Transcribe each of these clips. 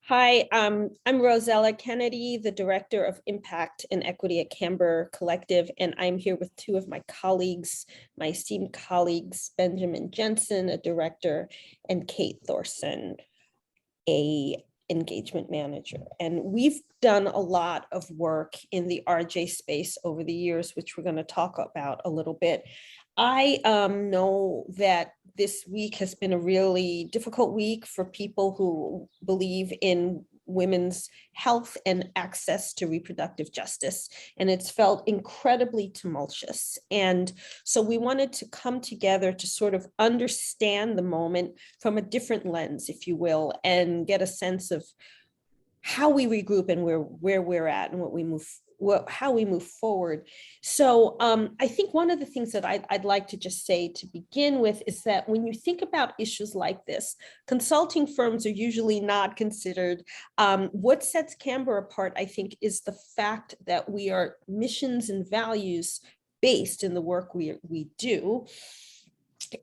Hi, I'm Rosella Kennedy, the Director of Impact and Equity at Camber Collective, and I'm here with two of my colleagues, my esteemed colleagues, Benjamin Jensen, a director, and Kate Thorson, a engagement manager. And we've done a lot of work in the RJ space over the years, which we're going to talk about a little bit. I know that this week has been a really difficult week for people who believe in women's health and access to reproductive justice. And it's felt incredibly tumultuous. And so we wanted to come together to sort of understand the moment from a different lens, if you will, and get a sense of how we regroup and where we're at and how we move forward. So I think one of the things that I'd like to just say to begin with is that when you think about issues like this, consulting firms are usually not considered. What sets Camber apart, I think, is the fact that we are missions and values based in the work we do.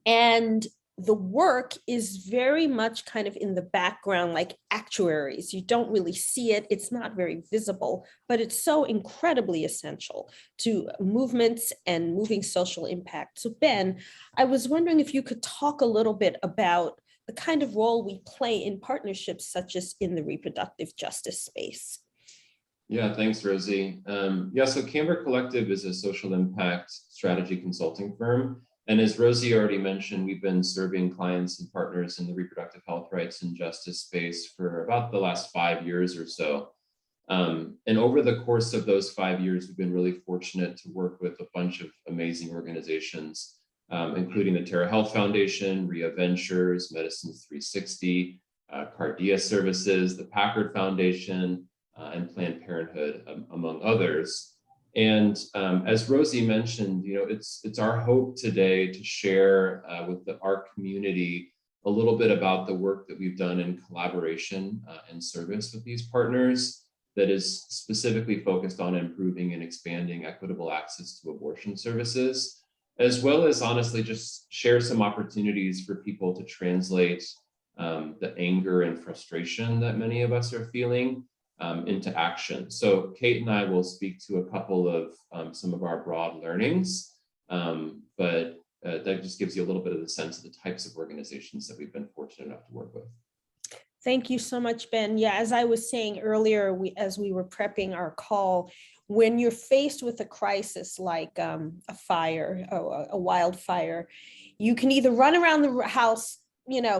And the work is very much kind of in the background, like actuaries. You don't really see it. It's not very visible, but it's so incredibly essential to movements and moving social impact. So Ben, I was wondering if you could talk a little bit about the kind of role we play in partnerships such as in the reproductive justice space. Yeah, thanks, Rosie. So Camber Collective is a social impact strategy consulting firm. And as Rosie already mentioned, we've been serving clients and partners in the reproductive health rights and justice space for about the last 5 years or so. And over the course of those 5 years, we've been really fortunate to work with a bunch of amazing organizations, including the Terra Health Foundation, RIA Ventures, Medicines 360, Cardia Services, the Packard Foundation, and Planned Parenthood, among others. And as Rosie mentioned, it's our hope today to share with our community a little bit about the work that we've done in collaboration and service with these partners that is specifically focused on improving and expanding equitable access to abortion services, as well as honestly just share some opportunities for people to translate the anger and frustration that many of us are feeling into action. So Kate and I will speak to a couple of some of our broad learnings, but that just gives you a little bit of the sense of the types of organizations that we've been fortunate enough to work with. Thank you so much, Ben. Yeah, as I was saying earlier, as we were prepping our call, when you're faced with a crisis like a fire, a wildfire, you can either run around the house,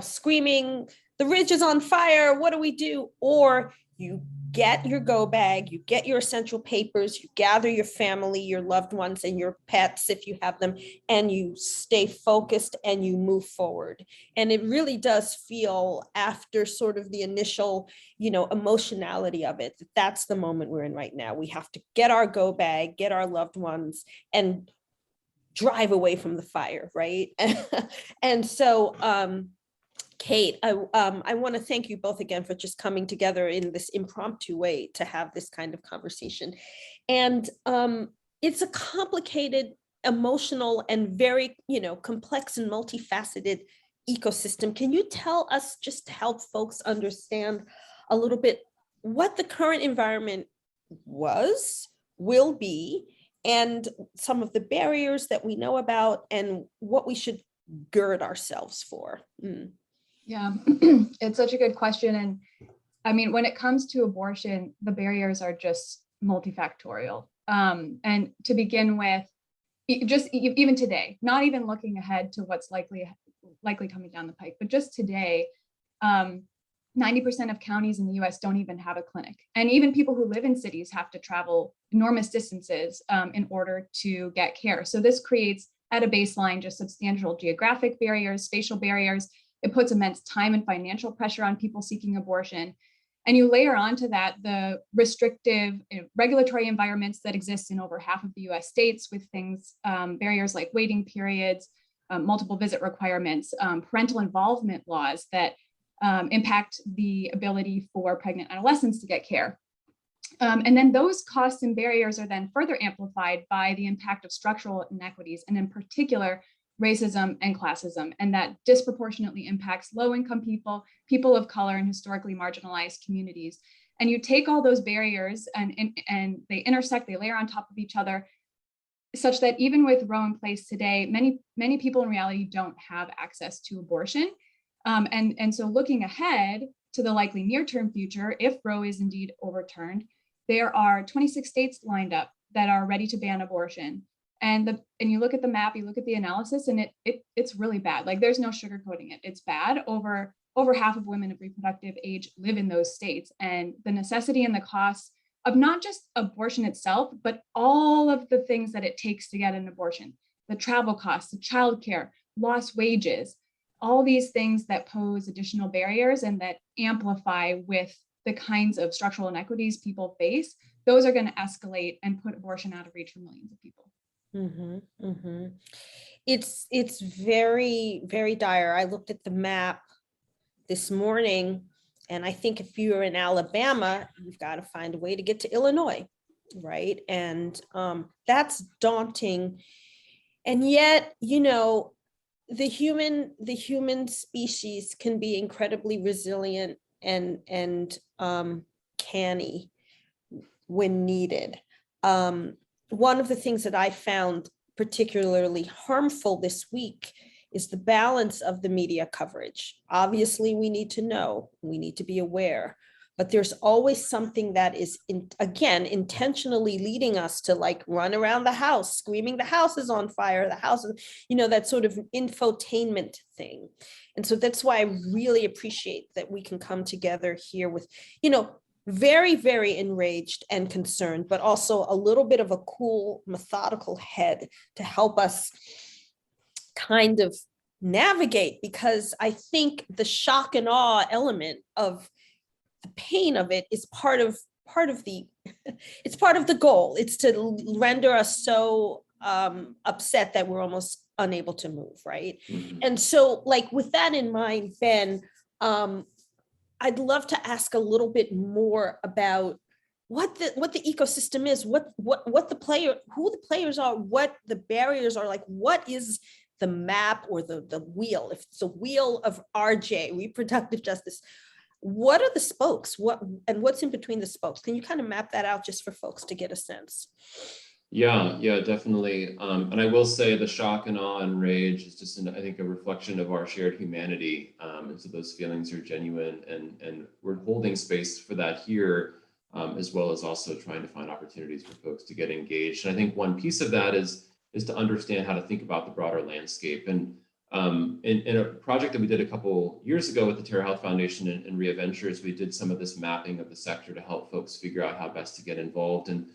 screaming, "The ridge is on fire, what do we do?" Or you get your go bag, you get your essential papers, you gather your family, your loved ones, and your pets, if you have them, and you stay focused and you move forward. And it really does feel, after sort of the initial, emotionality of it, that's the moment we're in right now. We have to get our go bag, get our loved ones, and drive away from the fire, right? And so, Kate, I want to thank you both again for just coming together in this impromptu way to have this kind of conversation. And it's a complicated, emotional, and very, complex and multifaceted ecosystem. Can you tell us, just to help folks understand a little bit, what the current environment will be, and some of the barriers that we know about, and what we should gird ourselves for? Yeah, it's such a good question. And I mean, when it comes to abortion, the barriers are just multifactorial. And to begin with, just even today, not even looking ahead to what's likely coming down the pike, but just today, 90% of counties in the US don't even have a clinic. And even people who live in cities have to travel enormous distances in order to get care. So this creates, at a baseline, just substantial geographic barriers, spatial barriers. It puts immense time and financial pressure on people seeking abortion. And you layer onto that the restrictive regulatory environments that exist in over half of the US states, with things, barriers like waiting periods, multiple visit requirements, parental involvement laws that impact the ability for pregnant adolescents to get care. And then those costs and barriers are then further amplified by the impact of structural inequities, and in particular, racism, and classism, and that disproportionately impacts low-income people, people of color, and historically marginalized communities. And you take all those barriers and they intersect, they layer on top of each other, such that even with Roe in place today, many people in reality don't have access to abortion. And so looking ahead to the likely near-term future, if Roe is indeed overturned, there are 26 states lined up that are ready to ban abortion. And you look at the map, you look at the analysis, and it's really bad. Like, there's no sugarcoating it. It's bad. Over half of women of reproductive age live in those states, and the necessity and the costs of not just abortion itself, but all of the things that it takes to get an abortion, the travel costs, the childcare, lost wages, all these things that pose additional barriers and that amplify with the kinds of structural inequities people face, those are going to escalate and put abortion out of reach for millions of people. Mm-hmm, mm-hmm. It's very, very dire. I looked at the map this morning, and I think if you're in Alabama, you've got to find a way to get to Illinois, right? And that's daunting. And yet, you know, the human species can be incredibly resilient and canny when needed. One of the things that I found particularly harmful this week is the balance of the media coverage. Obviously, we need to know, we need to be aware, but there's always something that is, again, intentionally leading us to like run around the house, screaming the house is on fire, the house is, you know, that sort of infotainment thing. And so that's why I really appreciate that we can come together here with, you know, very, very enraged and concerned, but also a little bit of a cool, methodical head to help us kind of navigate, because I think the shock and awe element of the pain of it is part of the it's part of the goal. It's to render us so upset that we're almost unable to move, right? Mm-hmm. And so, like, with that in mind, Ben, I'd love to ask a little bit more about what the ecosystem is, what the player, who the players are, what the barriers are, like what is the map or the wheel, if it's a wheel of RJ, reproductive justice, what are the spokes, what's in between the spokes? Can you kind of map that out just for folks to get a sense? Yeah, definitely. And I will say the shock and awe and rage is just, I think, a reflection of our shared humanity. And so those feelings are genuine, and we're holding space for that here, as well as also trying to find opportunities for folks to get engaged. And I think one piece of that is to understand how to think about the broader landscape. And in a project that we did a couple years ago with the Terra Health Foundation and Ria Ventures, we did some of this mapping of the sector to help folks figure out how best to get involved. And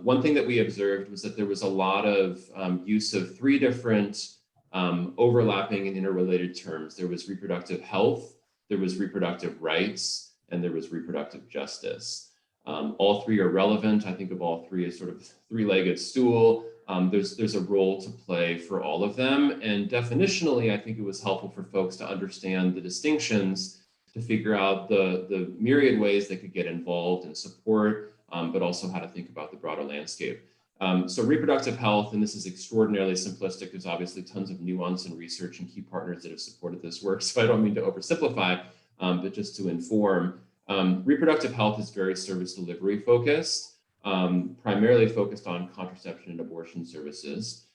one thing that we observed was that there was a lot of use of three different overlapping and interrelated terms. There was reproductive health, there was reproductive rights, and there was reproductive justice. All three are relevant. I think of all three as sort of three-legged stool. There's a role to play for all of them. And definitionally, I think it was helpful for folks to understand the distinctions, to figure out the myriad ways they could get involved and support, but also how to think about the broader landscape. So reproductive health, and this is extraordinarily simplistic, there's obviously tons of nuance and research and key partners that have supported this work, so I don't mean to oversimplify, but just to inform. Reproductive health is very service delivery focused, primarily focused on contraception and abortion services.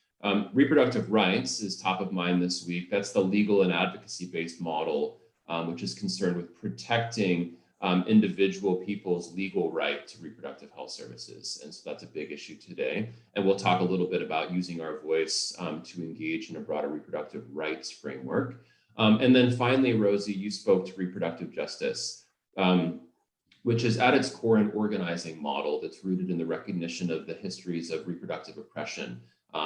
Reproductive rights is top of mind this week. That's the legal and advocacy-based model, which is concerned with protecting individual people's legal right to reproductive health services. And so that's a big issue today. And we'll talk a little bit about using our voice to engage in a broader reproductive rights framework. And then finally, Rosie, you spoke to reproductive justice, which is at its core an organizing model that's rooted in the recognition of the histories of reproductive oppression,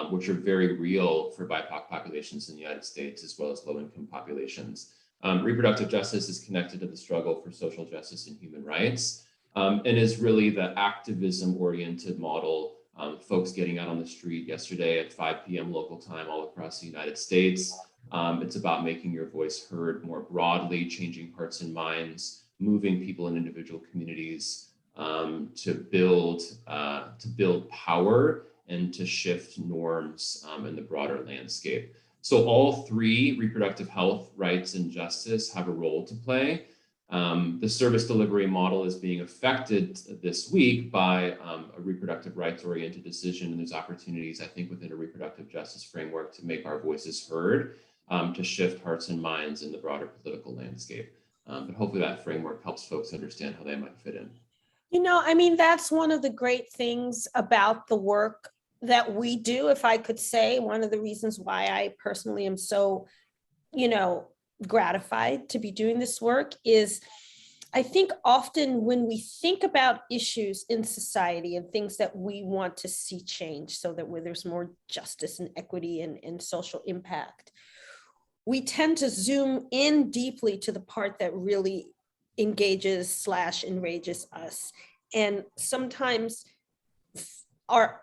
which are very real for BIPOC populations in the United States, as well as low-income populations. Reproductive justice is connected to the struggle for social justice and human rights, and is really the activism-oriented model. Folks getting out on the street yesterday at 5 p.m. local time all across the United States. It's about making your voice heard more broadly, changing hearts and minds, moving people in individual communities to build power and to shift norms in the broader landscape. So all three, reproductive health, rights, and justice, have a role to play. The service delivery model is being affected this week by a reproductive rights-oriented decision, and there's opportunities, I think, within a reproductive justice framework to make our voices heard, to shift hearts and minds in the broader political landscape. But hopefully that framework helps folks understand how they might fit in. You know, I mean, that's one of the great things about the work that we do. If I could say, one of the reasons why I personally am so, you know, gratified to be doing this work is I think often when we think about issues in society and things that we want to see change so that where there's more justice and equity and social impact, we tend to zoom in deeply to the part that really engages / enrages us, and sometimes are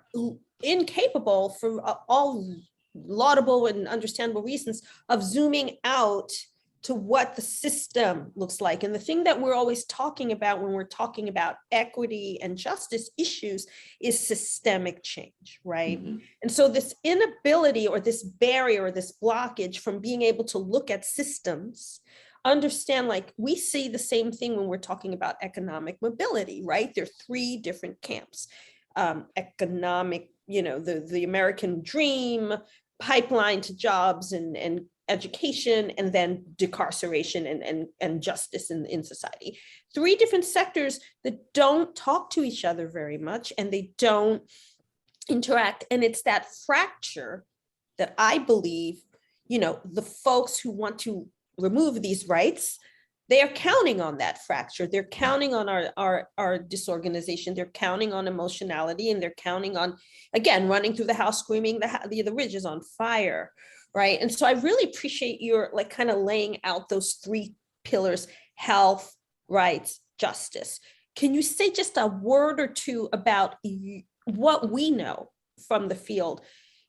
incapable, for all laudable and understandable reasons, of zooming out to what the system looks like. And the thing that we're always talking about when we're talking about equity and justice issues is systemic change, right? Mm-hmm. And so this inability or this barrier or this blockage from being able to look at systems, understand, like, we see the same thing when we're talking about economic mobility, right? There are three different camps. Economic, you know, the American dream, pipeline to jobs and education, and then decarceration and justice in society. Three different sectors that don't talk to each other very much, and they don't interact. And it's that fracture that I believe, you know, the folks who want to remove these rights, they are counting on that fracture. They're counting on our disorganization. They're counting on emotionality, and they're counting on, again, running through the house screaming, the ridge is on fire, right? And so I really appreciate your, like, kind of laying out those three pillars: health, rights, justice. Can you say just a word or two about what we know from the field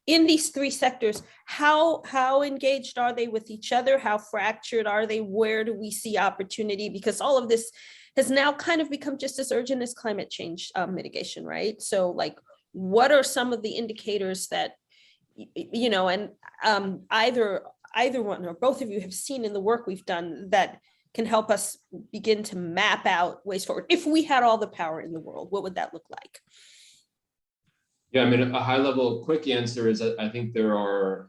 in these three sectors? How engaged are they with each other? How fractured are they? Where do we see opportunity? Because all of this has now kind of become just as urgent as climate change mitigation, right? So, like, what are some of the indicators that, you know, and either one or both of you have seen in the work we've done that can help us begin to map out ways forward? If we had all the power in the world, what would that look like? Yeah, I mean, a high level quick answer is that I think there are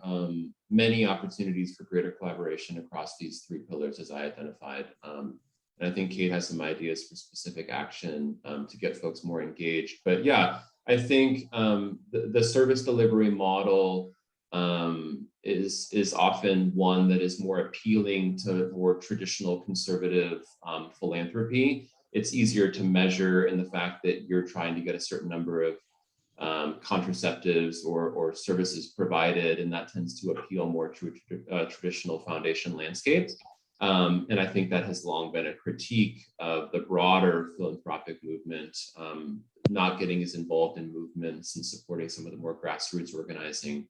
many opportunities for greater collaboration across these three pillars, as I identified. And I think Kate has some ideas for specific action to get folks more engaged. But yeah, I think the service delivery model is often one that is more appealing to more traditional conservative philanthropy. It's easier to measure in the fact that you're trying to get a certain number of contraceptives or services provided, and that tends to appeal more to traditional foundation landscapes. And I think that has long been a critique of the broader philanthropic movement, not getting as involved in movements and supporting some of the more grassroots organizing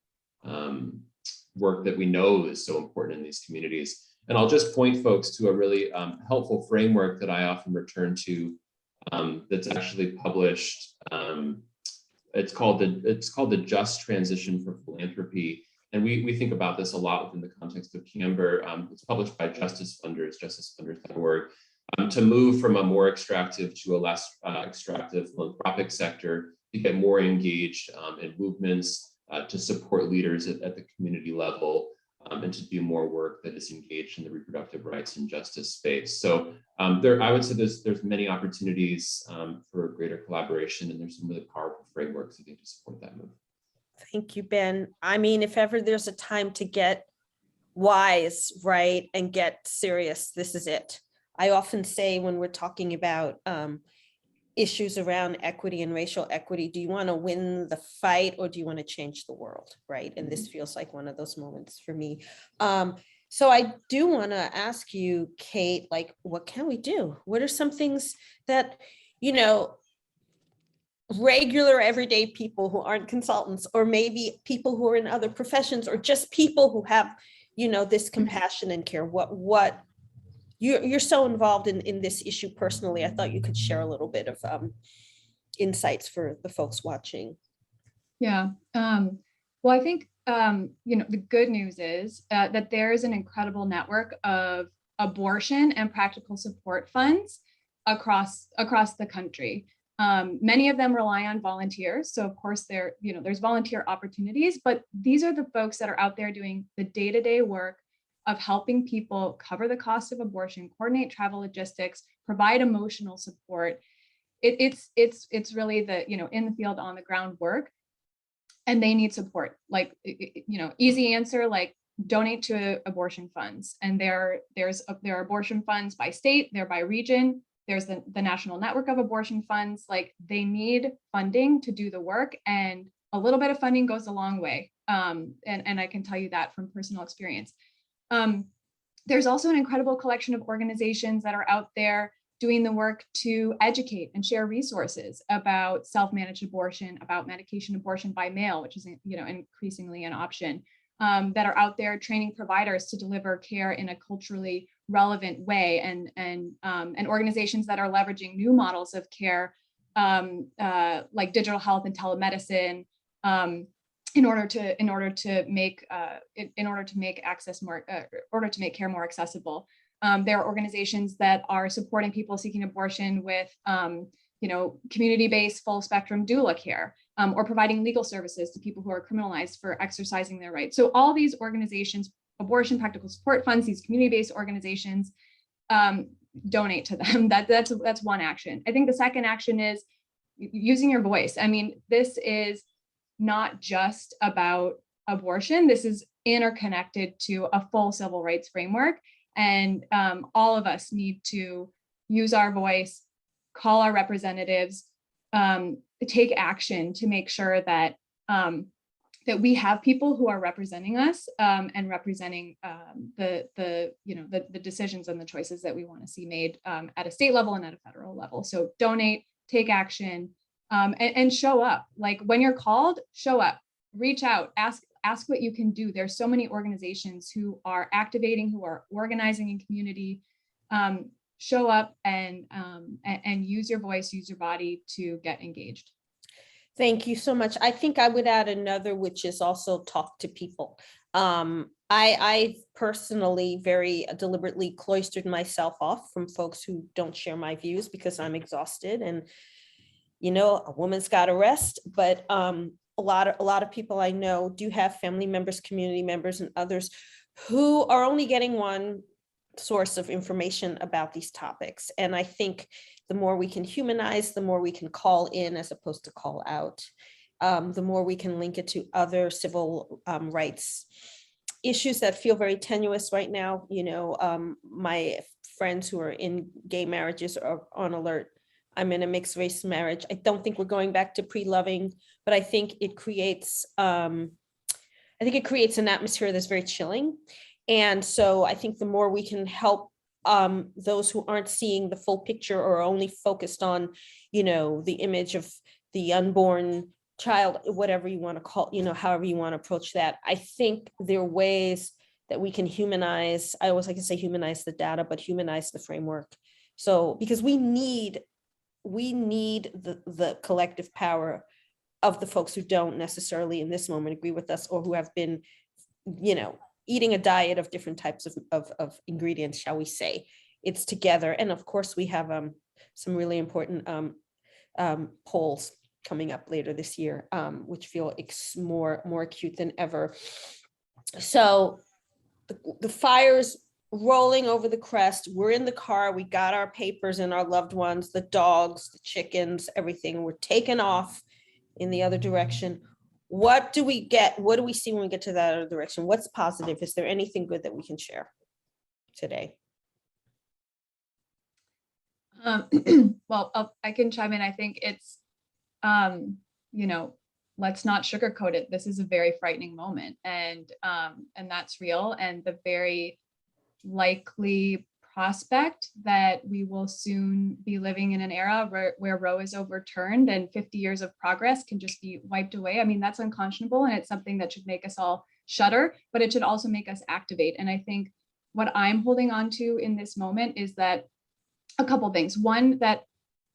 work that we know is so important in these communities. And I'll just point folks to a really helpful framework that I often return to that's actually published. It's called the Just Transition for Philanthropy. And we think about this a lot within the context of Camber. It's published by Justice Funders, justicefunders.org, to move from a more extractive to a less extractive philanthropic sector, to get more engaged in movements, to support leaders at the community level, and to do more work that is engaged in the reproductive rights and justice space. So I would say there's many opportunities for greater collaboration, and there's some really powerful frameworks, I think, to support that move. Thank you, Ben. I mean, if ever there's a time to get wise, right, and get serious, this is it. I often say when we're talking about issues around equity and racial equity, do you want to win the fight or do you want to change the world, right? And this feels like one of those moments for me. So I do want to ask you, Kate, like, what can we do? What are some things that, you know, regular everyday people who aren't consultants, or maybe people who are in other professions, or just people who have, you know, this compassion and care, what you're so involved in this issue personally, I thought you could share a little bit of insights for the folks watching. Yeah. Well, I think, the good news is that there is an incredible network of abortion and practical support funds across the country. Many of them rely on volunteers. So of course there's volunteer opportunities, but these are the folks that are out there doing the day-to-day work of helping people cover the cost of abortion, coordinate travel logistics, provide emotional support. It's really the, in the field, on the ground work, and they need support. Like, easy answer, like donate to abortion funds. And there are abortion funds by state, they're by region. There's the National Network of Abortion Funds. Like, they need funding to do the work, and a little bit of funding goes a long way. And I can tell you that from personal experience. There's also an incredible collection of organizations that are out there doing the work to educate and share resources about self-managed abortion, about medication abortion by mail, which is, increasingly an option, that are out there training providers to deliver care in a culturally relevant way, and organizations that are leveraging new models of care, like digital health and telemedicine, in order to make care more accessible. There are organizations that are supporting people seeking abortion with, community-based full spectrum doula care, or providing legal services to people who are criminalized for exercising their rights. So all these organizations, abortion practical support funds, these community-based organizations, donate to them. That's one action. I think the second action is using your voice. I mean, this is not just about abortion. This is interconnected to a full civil rights framework. And all of us need to use our voice, call our representatives, take action to make sure that that we have people who are representing us, and representing the decisions and the choices that we want to see made at a state level and at a federal level. So donate, take action, and show up. Like, when you're called, show up, reach out, ask what you can do. There's so many organizations who are activating, who are organizing in community. Show up and use your voice, use your body to get engaged. Thank you so much. I think I would add another, which is also talk to people. I personally very deliberately cloistered myself off from folks who don't share my views because I'm exhausted, and a woman's got to rest. But a lot of people I know do have family members, community members, and others who are only getting one source of information about these topics. And I think the more we can humanize, the more we can call in as opposed to call out, the more we can link it to other civil rights issues that feel very tenuous right now. My friends who are in gay marriages are on alert. I'm in a mixed race marriage. I don't think we're going back to pre-loving, but I think it creates an atmosphere that's very chilling. And so I think the more we can help those who aren't seeing the full picture or only focused on, the image of the unborn child, whatever you want to call, however you want to approach that. I think there are ways that we can humanize. I always like to say humanize the data, but humanize the framework. So, because we need the collective power of the folks who don't necessarily in this moment agree with us, or who have been, eating a diet of different types of ingredients, shall we say. It's together. And of course, we have some really important polls coming up later this year, which feel more acute than ever. So the fire's rolling over the crest. We're in the car. We got our papers and our loved ones, the dogs, the chickens, everything. We're taking off in the other direction. What do we get? What do we see when we get to that other direction? What's positive? Is there anything good that we can share today? Well, I can chime in. I think it's, let's not sugarcoat it. This is a very frightening moment, and that's real. And the very likely prospect that we will soon be living in an era where Roe is overturned and 50 years of progress can just be wiped away. I mean, that's unconscionable, and it's something that should make us all shudder, but it should also make us activate. And I think what I'm holding on to in this moment is that a couple things. One, that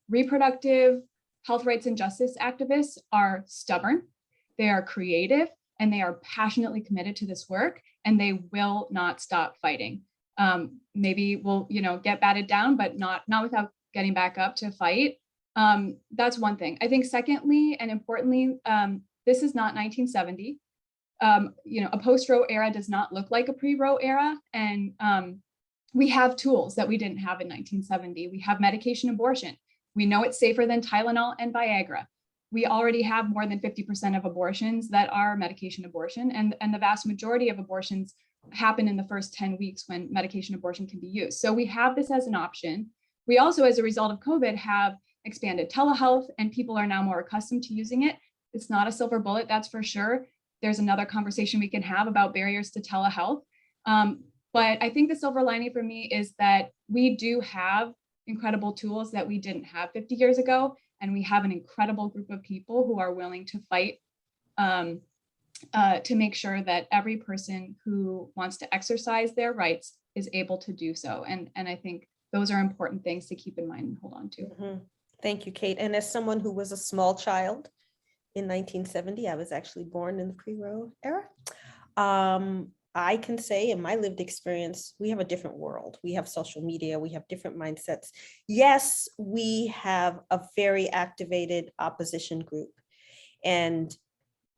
reproductive health rights and justice activists are stubborn, they are creative, and they are passionately committed to this work, and they will not stop fighting. Maybe we'll, get batted down, but not without getting back up to fight. That's one thing. I think secondly, and importantly, this is not 1970. A post-Roe era does not look like a pre-Roe era. And we have tools that we didn't have in 1970. We have medication abortion. We know it's safer than Tylenol and Viagra. We already have more than 50% of abortions that are medication abortion. And the vast majority of abortions happen in the first 10 weeks when medication abortion can be used. So we have this as an option. We also, as a result of COVID, have expanded telehealth, and people are now more accustomed to using it. It's not a silver bullet, that's for sure. There's another conversation we can have about barriers to telehealth. But I think the silver lining for me is that we do have incredible tools that we didn't have 50 years ago. And we have an incredible group of people who are willing to fight to make sure that every person who wants to exercise their rights is able to do so. And I think those are important things to keep in mind and hold on to. Mm-hmm. Thank you, Kate. And as someone who was a small child in 1970, I was actually born in the pre-Roe era. I can say in my lived experience, we have a different world. We have social media, we have different mindsets. Yes, we have a very activated opposition group. And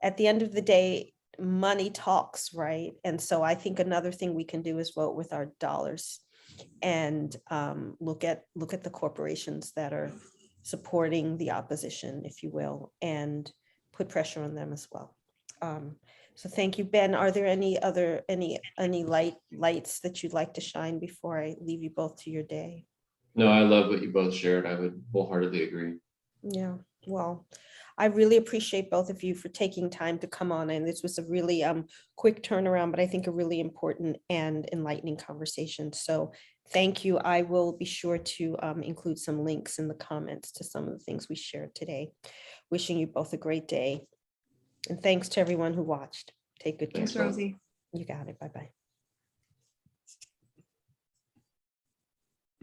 at the end of the day, money talks, right? And so I think another thing we can do is vote with our dollars and look at the corporations that are supporting the opposition, if you will, and put pressure on them as well. So thank you, Ben. Are there any lights that you'd like to shine before I leave you both to your day? No, I love what you both shared. I would wholeheartedly agree. Yeah, well, I really appreciate both of you for taking time to come on. And this was a really quick turnaround, but I think a really important and enlightening conversation. So thank you. I will be sure to include some links in the comments to some of the things we shared today. Wishing you both a great day. And thanks to everyone who watched. Take good care. Thanks, Rosie. You got it. Bye-bye.